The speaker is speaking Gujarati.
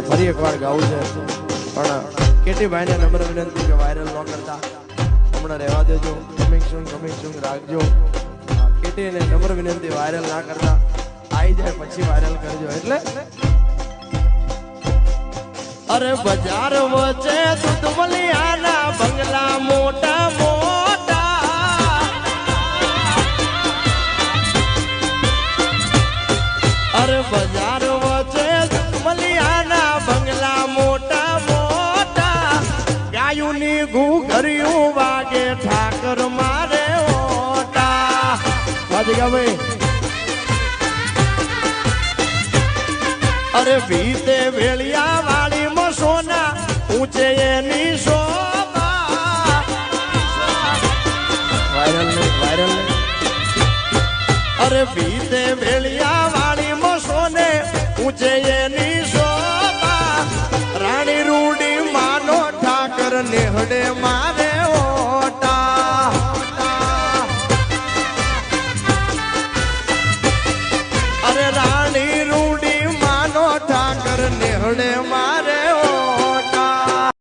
એટલે ફરી એકવાર ગાવું છે પણ કેટીભાઈ ને નમ્ર વિનંતી કે વાયરલ ન કરતા હમણાં રહેવા દેજો કમિંગ સૂન રાખજો કેટી ને નમ્ર વિનંતી વાયરલ ના કરતા આવી જાય પછી વાયરલ કરજો એટલે અરે બજાર વચ્ચે દૂધમલિયાના બંગલા મોટા મોટા અરે બજાર વચ્ચે દૂધમલિયાના બંગલા મોટા મોટા ગાયુની ઘૂઘરિયું વાગે ઠાકર મારે ઓટા ભાઈ અરે ભીતે વેળિયા વાળી મસોના ઊંચે એની શોભા વાયરલ અરે ભીતે વેળિયા વાળી મસોને ઊંચે એની શોભા રાણી રૂડી માનો ઠાકર નેહડે મારે